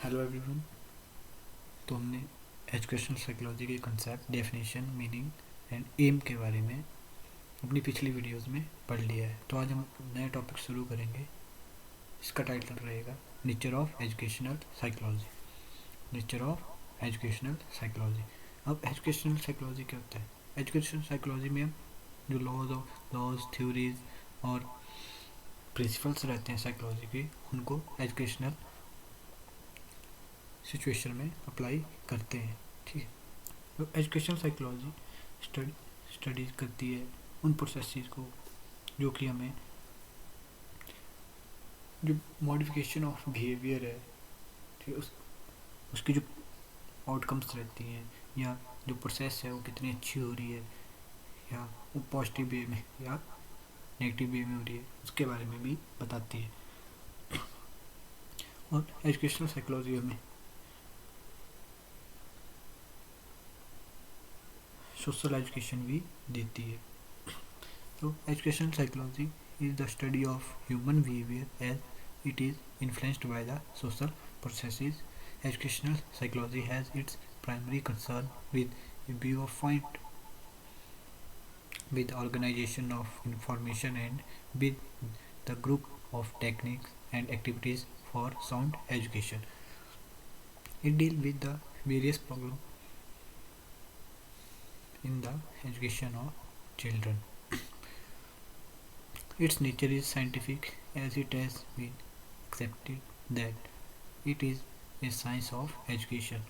Hello everyone. तो हमने educational psychology के concept, definition, meaning and aim के बारे में अपनी पिछली वीडियोस में पढ़ लिया है। तो आज हम नया टॉपिक शुरू करेंगे। इसका टाइटल रहेगा nature of educational psychology. Nature of educational psychology. अब एजुकेशनल साइकोलॉजी क्या होता है? एजुकेशनल साइकोलॉजी में हम जो लॉज थ्योरीज और प्रिंसिपल्स रहते हैं साइकोलॉजी के, उनको एजुकेशनल सिचुएशन में अप्लाई करते हैं। ठीक है। तो एजुकेशनल साइकोलॉजी स्टडीज करती है उन प्रोसेसेस को जो कि हमें जो मॉडिफिकेशन ऑफ बिहेवियर है, ठीक है, उसकी जो आउटकम्स रहती हैं या जो प्रोसेस है वो कितनी अच्छी हो रही है या वो पॉजिटिव वे में या नेगेटिव वे में हो रही है, उसके बारे में भी बताती है। और एजुकेशनल साइकोलॉजी हमें सोशल एजुकेशन भी देती है। तो educational psychology is the study of human behavior as it is influenced by the social processes. Educational psychology has its primary concern with a viewpoint, with organization of information and with the group of techniques and activities for sound education. It deals with the various problems in the education of children. Its nature is scientific as it has been accepted that it is a science of education.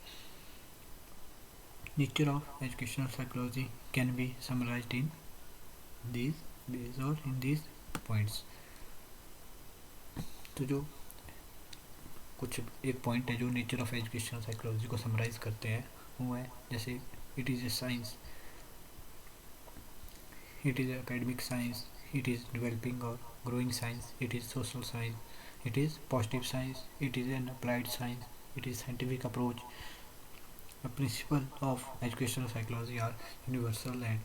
Nature of educational psychology can be summarized in these ways or in these points. तो जो कुछ एक point है जो nature of educational psychology को summarise करते हैं वो है, जैसे it is a science, it is academic science, it is developing or growing science, it is social science, it is positive science, it is an applied science, it is scientific approach. The principles of educational psychology are universal and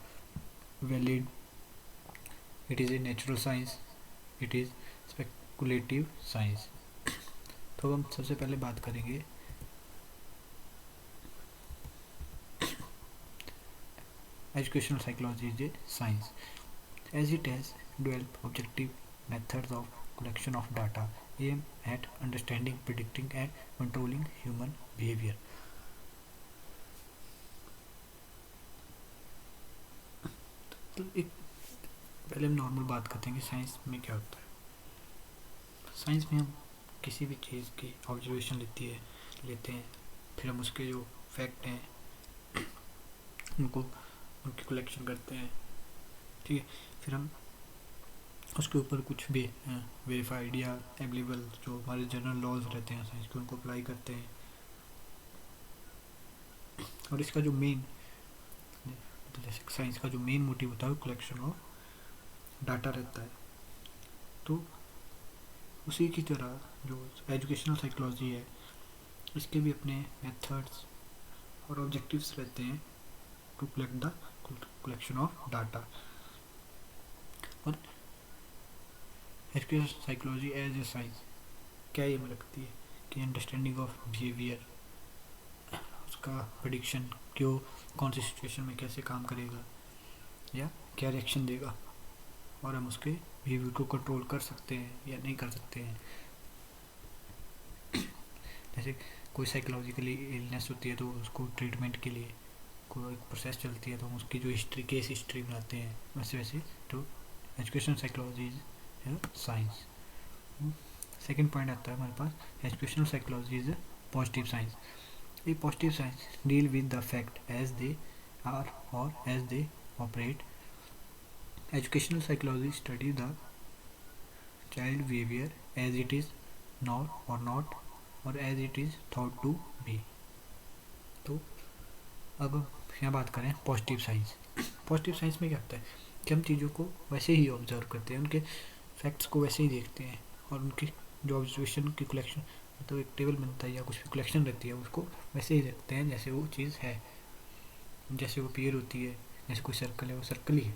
valid. It is a natural science, it is speculative science. तो हम सबसे पहले बात करेंगे educational psychology is a science as it has developed objective methods of collection of data aimed at understanding, predicting and controlling human behavior. तो एक पहले हम नॉर्मल बात करते हैं कि साइंस में क्या होता है। साइंस में हम किसी भी चीज़ की ऑब्जर्वेशन लेते हैं, फिर हम उसके जो फैक्ट हैं उनकी कलेक्शन करते हैं। ठीक है। फिर हम उसके ऊपर कुछ भी वेरीफाइड या एवेलेबल जो हमारे जनरल लॉज रहते हैं साइंस के, उनको अप्लाई करते हैं। और इसका जो मेन जैसे साइंस का जो मेन मोटिव होता है वो कलेक्शन ऑफ डाटा रहता है। तो उसी की तरह जो एजुकेशनल साइकोलॉजी है इसके भी अपने मेथड्स और ऑब्जेक्टिव्स रहते हैं to collect the collection of data. और educational psychology as a science क्या ये में रखती है कि अंडरस्टैंडिंग ऑफ बिहेवियर, उसका प्रेडिक्शन, क्यों कौन सी सिचुएशन में कैसे काम करेगा या क्या रिएक्शन देगा, और हम उसके बिहेवियर को कंट्रोल कर सकते हैं या नहीं कर सकते हैं। जैसे कोई साइकोलॉजिकली इलनेस होती है तो उसको ट्रीटमेंट के लिए कोई प्रोसेस चलती है तो हम उसकी जो हिस्ट्री केस हिस्ट्री बनाते हैं, वैसे वैसे। तो education psychology is science. Second point आता है हमारे पास educational psychology is positive science. A positive science deal with the fact as they are or as they operate. Educational psychology study the child behavior as it is not or as it is thought to be. तो अब यहाँ बात करें positive science. Positive science में क्या होता है कि हम चीज़ों को वैसे ही ऑब्जर्व करते हैं, उनके फैक्ट्स को वैसे ही देखते हैं और उनकी जो ऑब्जर्वेशन की कलेक्शन, तो एक टेबल बनता है या कुछ भी कलेक्शन रहती है उसको वैसे ही रखते हैं जैसे वो चीज़ है, जैसे वो पेयर होती है, जैसे कोई सर्कल है वो सर्कल ही है।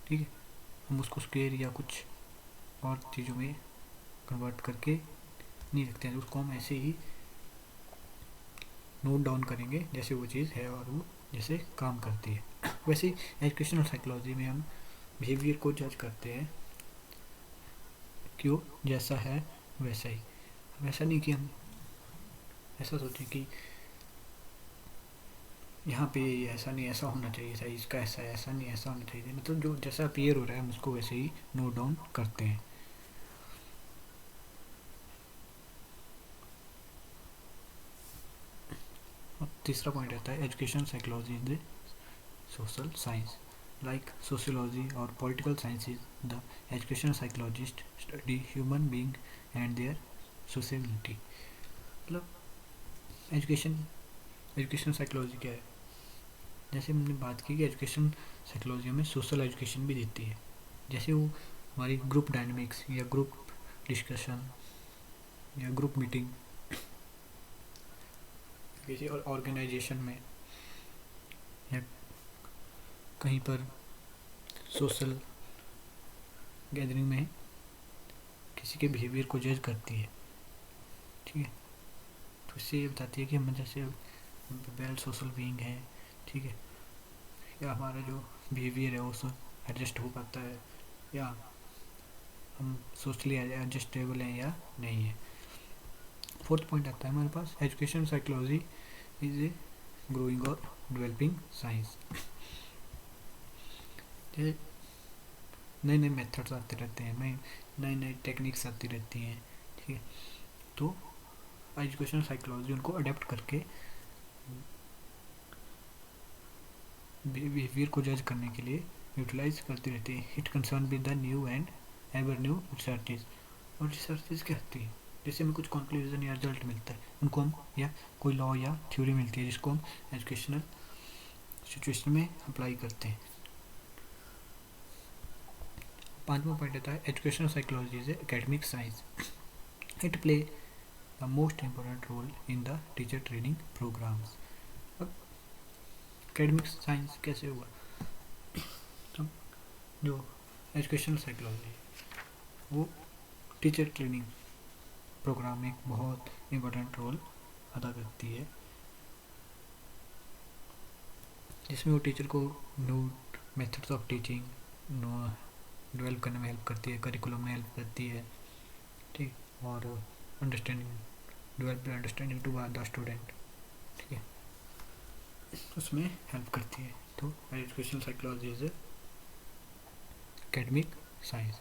ठीक है। हम उसको स्क्वायर या कुछ और चीज़ों में कन्वर्ट करके नहीं रखते हैं, उसको हम ऐसे ही नोट डाउन करेंगे जैसे वो चीज़ है और वो जैसे काम करती है। वैसे एजुकेशनल साइकोलॉजी में हम बिहेवियर को जज करते हैं क्यों जैसा है वैसा ही। वैसा नहीं कि हम ऐसा सोचें कि यहाँ पे ऐसा नहीं ऐसा होना चाहिए था, इसका ऐसा है, ऐसा नहीं ऐसा होना चाहिए, मतलब जो जैसा अपीयर हो रहा है हम उसको वैसे ही नोट डाउन करते हैं। और तीसरा पॉइंट आता है education psychology in the social science like sociology और political sciences. The education psychologist study human being and their sociality. मतलब एजुकेशन एजुकेशन साइकोलॉजी क्या है, जैसे हमने बात की कि एजुकेशन साइकोलॉजी में सोशल एजुकेशन भी देती है। जैसे वो हमारी ग्रुप डायनेमिक्स या ग्रुप डिस्कशन या ग्रुप मीटिंग किसी और ऑर्गेनाइजेशन में या कहीं पर सोशल गैदरिंग में किसी के बिहेवियर को जज करती है, ठीक है। तो इससे ये बताती है कि हम जैसे वेल सोशल बीइंग है, ठीक है, या हमारा जो बिहेवियर है वो एडजस्ट हो पाता है या हम सोशली एडजस्टेबल हैं या नहीं है। फोर्थ पॉइंट आता है हमारे पास education psychology is a growing और डेवलपिंग साइंस। नए नए मेथड्स आते रहते हैं, नई नई टेक्निक्स आती रहती हैं, ठीक है। तो एजुकेशन साइकोलॉजी उनको अडेप्ट करके बिहेवियर को जज करने के लिए यूटिलाइज करती रहती है। It concern with the new and ever new researches. और रिसर्चेज क्या होती है, जैसे हमें कुछ कंक्लूजन या रिजल्ट मिलता है उनको हम, या कोई लॉ या थ्योरी मिलती है जिसको हम एजुकेशनल सिचुएशन में अप्लाई करते हैं। पांचवा पॉइंट आता है educational psychology is academic science. It play the most important role in the teacher training programmes. अब एकेडमिक साइंस कैसे हुआ, तो जो एजुकेशनल साइकोलॉजी वो टीचर ट्रेनिंग प्रोग्राम में एक बहुत इम्पोर्टेंट रोल अदा करती है, जिसमें वो टीचर को new methods of teaching develop करने में हेल्प करती है, करिकुलम में हेल्प करती है, ठीक, और understanding develop understanding to the student, ठीक है, उसमें हेल्प करती है। तो educational psychology is academic science.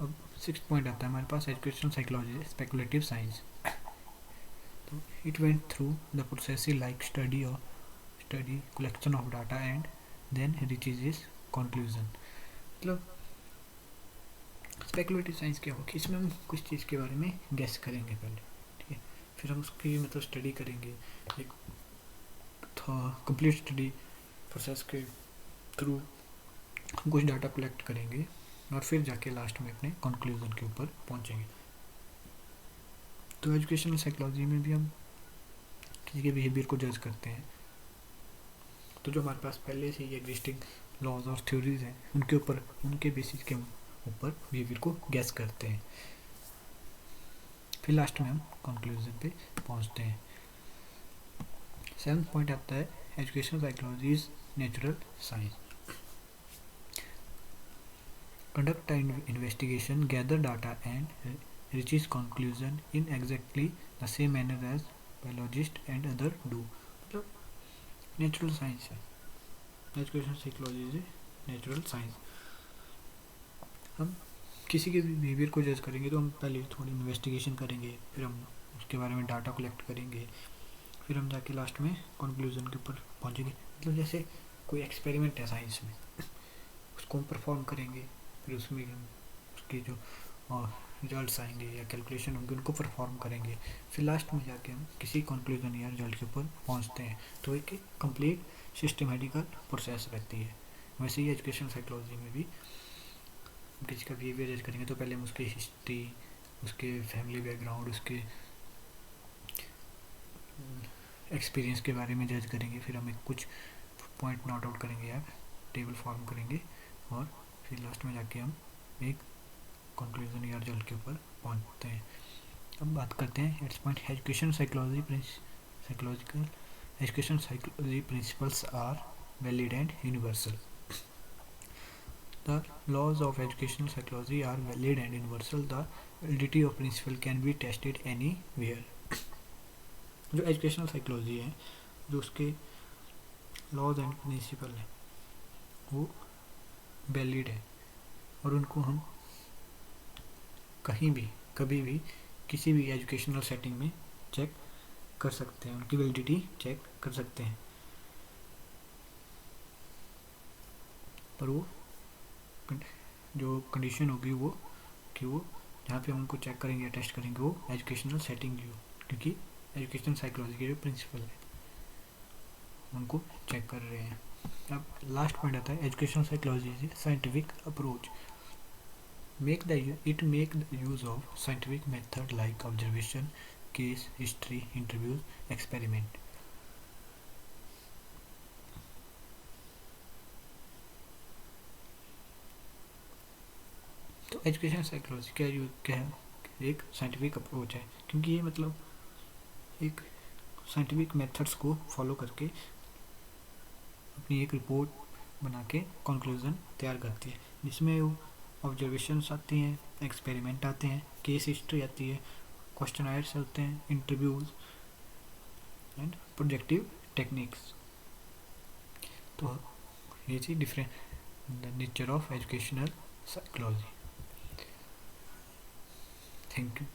अब सिक्स पॉइंट आता है हमारे पास एजुकेशन साइकोलॉजी स्पेकुलेटिव साइंस। तो it went through the process like study और study collection of data and then reaches is conclusion. मतलब स्पेकुलेटिव साइंस क्या होगा, इसमें हम कुछ चीज़ के बारे में गेस करेंगे पहले, ठीक है, फिर हम उसकी मतलब स्टडी करेंगे, एक कंप्लीट स्टडी प्रोसेस के थ्रू कुछ डाटा कलेक्ट करेंगे और फिर जाके लास्ट में अपने कंक्लूजन के ऊपर पहुंचेंगे। तो एजुकेशनल साइकोलॉजी में भी हम किसी के बिहेवियर को जज करते हैं, तो जो हमारे पास पहले से ही एग्जिस्टिंग लॉज और थ्योरीज हैं उनके ऊपर, उनके बेसिस के ऊपर बिहेवियर को गैस करते हैं, फिर लास्ट में हम कंक्लूजन पे पहुंचते हैं। सेवंथ पॉइंट आता है educational psychology is natural science. Conduct an investigation, gather data and reaches conclusion in exactly the same manner as biologist and other do। मतलब नेचुरल साइंस है एजुकेशन साइकोलॉजी से, नेचुरल साइंस। हम किसी के भी behaviour को जज करेंगे तो हम पहले थोड़ी इन्वेस्टिगेशन करेंगे, फिर हम उसके बारे में डाटा कलेक्ट करेंगे, फिर हम जाके लास्ट में कंक्लूजन के ऊपर पहुंचेंगे। मतलब जैसे कोई एक्सपेरिमेंट है साइंस में, उसको हम परफॉर्म करेंगे, फिर उसमें हम उसके जो रिजल्ट्स आएंगे या कैलकुलेशन होंगे उनको परफॉर्म करेंगे, फिर लास्ट में जाके हम किसी कंक्लूजन या रिजल्ट के ऊपर पहुंचते हैं। तो एक कंप्लीट सिस्टमेटिकल प्रोसेस रहती है। वैसे ही एजुकेशन साइकोलॉजी में भी किसी का बिहेवियर जज करेंगे तो पहले हम उसकी हिस्ट्री, उसके फैमिली बैकग्राउंड, उसके एक्सपीरियंस के बारे में जज करेंगे, फिर हम एक कुछ पॉइंट नोट आउट करेंगे या टेबल फॉर्म करेंगे और फिर लास्ट में जाके हम एक कंक्लूजन या रिजल्ट के ऊपर पहुंचते हैं। अब बात करते हैं eights point education psychological education psychology principles are valid and universal. The laws of educational psychology are valid and universal. The validity of principle can be tested anywhere. जो एजुकेशनल साइकोलॉजी है, जो उसके लॉज एंड प्रिंसिपल है, वो valid है और उनको हम कहीं भी कभी भी किसी भी एजुकेशनल सेटिंग में चेक कर सकते हैं, उनकी वैलिडिटी चेक कर सकते हैं. पर वो जो कंडीशन होगी वो कि वो जहाँ पे हम उनको चेक करेंगे, टेस्ट करेंगे, वो एजुकेशनल सेटिंग की हो, क्योंकि एजुकेशनल साइकोलॉजी के जो प्रिंसिपल है उनको चेक कर रहे हैं. अब लास्ट पॉइंट आता है educational psychology is scientific approach. Make the use of scientific method like observation, case history, interviews, experiment. तो एजुकेशन साइकोलॉजी क्या है? एक साइंटिफिक अप्रोच है, क्योंकि ये मतलब एक साइंटिफिक मेथड्स को फॉलो करके अपनी एक रिपोर्ट बना के कंक्लूजन तैयार करती है, जिसमें ऑब्जर्वेशंस आती हैं, एक्सपेरिमेंट आते हैं, केस हिस्ट्री आती है, क्वेश्चनायर्स होते हैं, इंटरव्यूज एंड प्रोजेक्टिव टेक्निक्स. तो ये चीज different the nature of educational psychology. Thank you.